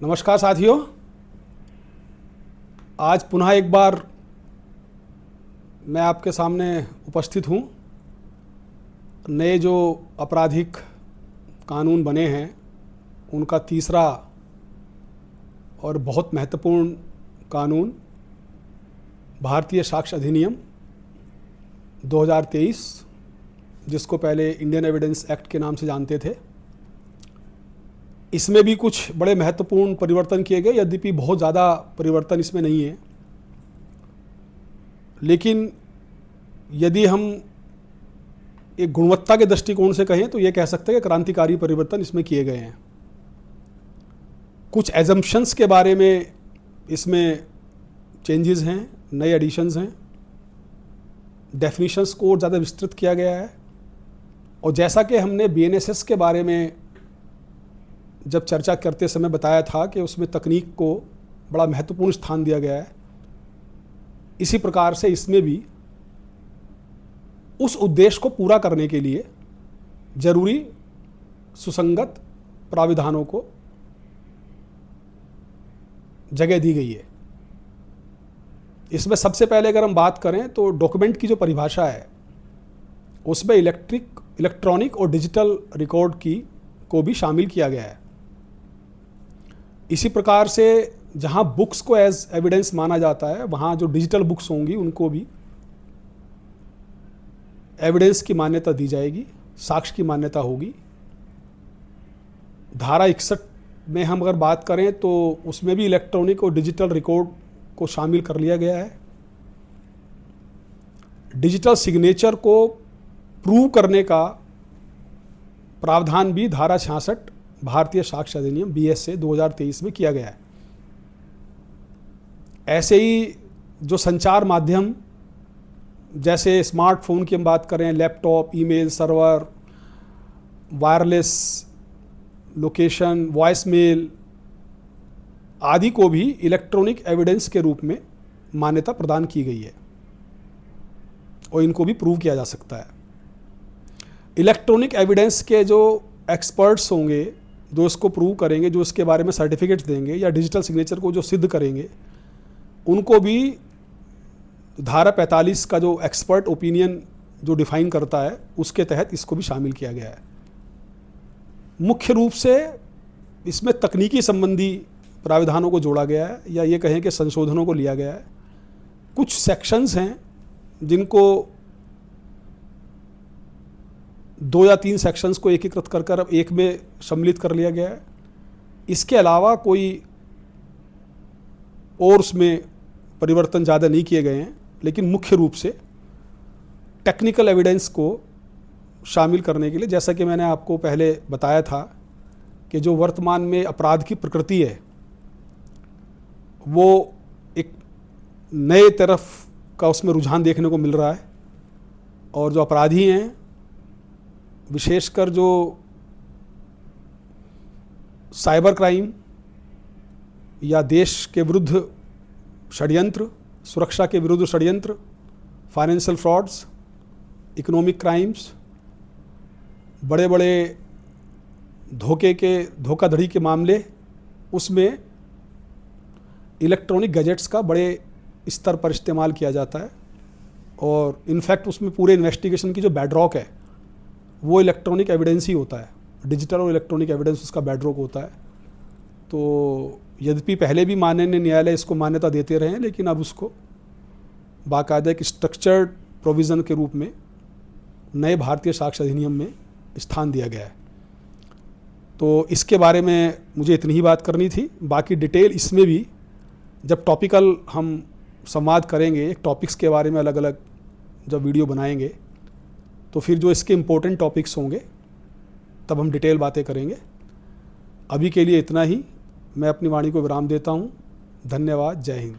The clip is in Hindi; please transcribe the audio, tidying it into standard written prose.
नमस्कार साथियों, आज पुनः एक बार मैं आपके सामने उपस्थित हूँ। नए जो आपराधिक कानून बने हैं उनका तीसरा और बहुत महत्वपूर्ण कानून भारतीय साक्ष्य अधिनियम 2023, जिसको पहले इंडियन एविडेंस एक्ट के नाम से जानते थे। इसमें भी कुछ बड़े महत्वपूर्ण परिवर्तन किए गए, यद्यपि बहुत ज़्यादा परिवर्तन इसमें नहीं है। लेकिन यदि हम एक गुणवत्ता के दृष्टिकोण से कहें तो ये कह सकते हैं कि क्रांतिकारी परिवर्तन इसमें किए गए हैं। कुछ एजम्पशंस के बारे में इसमें चेंजेस हैं, नए एडिशंस हैं। डेफिनेशंस को ज़्यादा विस्तृत किया गया है। और जैसा कि हमने BNSS के बारे में जब चर्चा करते समय बताया था कि उसमें तकनीक को बड़ा महत्वपूर्ण स्थान दिया गया है, इसी प्रकार से इसमें भी उस उद्देश्य को पूरा करने के लिए जरूरी सुसंगत प्राविधानों को जगह दी गई है। इसमें सबसे पहले अगर हम बात करें तो डॉक्यूमेंट की जो परिभाषा है उसमें इलेक्ट्रॉनिक और डिजिटल रिकॉर्ड को भी शामिल किया गया है। इसी प्रकार से जहां बुक्स को एज एविडेंस माना जाता है, वहां जो डिजिटल बुक्स होंगी उनको भी एविडेंस की मान्यता दी जाएगी, साक्ष्य की मान्यता होगी। धारा 61 में हम अगर बात करें तो उसमें भी इलेक्ट्रॉनिक और डिजिटल रिकॉर्ड को शामिल कर लिया गया है। डिजिटल सिग्नेचर को प्रूव करने का प्रावधान भी धारा 66 भारतीय साक्ष्य अधिनियम BSA 2023 में किया गया है। ऐसे ही जो संचार माध्यम, जैसे स्मार्टफोन की हम बात करें, laptop, email server, wireless location, voice mail आदि को भी इलेक्ट्रॉनिक एविडेंस के रूप में मान्यता प्रदान की गई है और इनको भी प्रूव किया जा सकता है। इलेक्ट्रॉनिक एविडेंस के जो एक्सपर्ट्स होंगे, जो इसको प्रूव करेंगे, जो इसके बारे में सर्टिफिकेट्स देंगे या डिजिटल सिग्नेचर को जो सिद्ध करेंगे, उनको भी धारा 45 का जो एक्सपर्ट ओपिनियन जो डिफाइन करता है उसके तहत इसको भी शामिल किया गया है। मुख्य रूप से इसमें तकनीकी संबंधी प्राविधानों को जोड़ा गया है, या ये कहें कि संशोधनों को लिया गया है। कुछ सेक्शंस हैं जिनको 2 या 3 सेक्शंस को एकीकृत कर अब एक में सम्मिलित कर लिया गया है। इसके अलावा कोई और उसमें परिवर्तन ज़्यादा नहीं किए गए हैं, लेकिन मुख्य रूप से टेक्निकल एविडेंस को शामिल करने के लिए, जैसा कि मैंने आपको पहले बताया था कि जो वर्तमान में अपराध की प्रकृति है वो एक नए तरफ का उसमें रुझान देखने को मिल रहा है। और जो अपराधी हैं, विशेषकर जो साइबर क्राइम या देश के विरुद्ध षड्यंत्र, सुरक्षा के विरुद्ध षड्यंत्र, फाइनेंशियल फ्रॉड्स, इकोनॉमिक क्राइम्स, बड़े बड़े धोखाधड़ी के मामले, उसमें इलेक्ट्रॉनिक गैजेट्स का बड़े स्तर पर इस्तेमाल किया जाता है। और इनफैक्ट उसमें पूरे इन्वेस्टिगेशन की जो बेडरॉक है वो इलेक्ट्रॉनिक एविडेंस ही होता है। डिजिटल और इलेक्ट्रॉनिक एविडेंस उसका बेडरॉक होता है। तो यद्यपि पहले भी माननीय न्यायालय इसको मान्यता देते रहे हैं, लेकिन अब उसको बाकायदा एक स्ट्रक्चर्ड प्रोविज़न के रूप में नए भारतीय साक्ष्य अधिनियम में स्थान दिया गया है। तो इसके बारे में मुझे इतनी ही बात करनी थी। बाकी डिटेल इसमें भी जब टॉपिकल हम संवाद करेंगे, एक टॉपिक्स के बारे में अलग अलग जब वीडियो बनाएंगे, तो फिर जो इसके इम्पोर्टेंट टॉपिक्स होंगे तब हम डिटेल बातें करेंगे। अभी के लिए इतना ही। मैं अपनी वाणी को विराम देता हूँ। धन्यवाद। जय हिंद।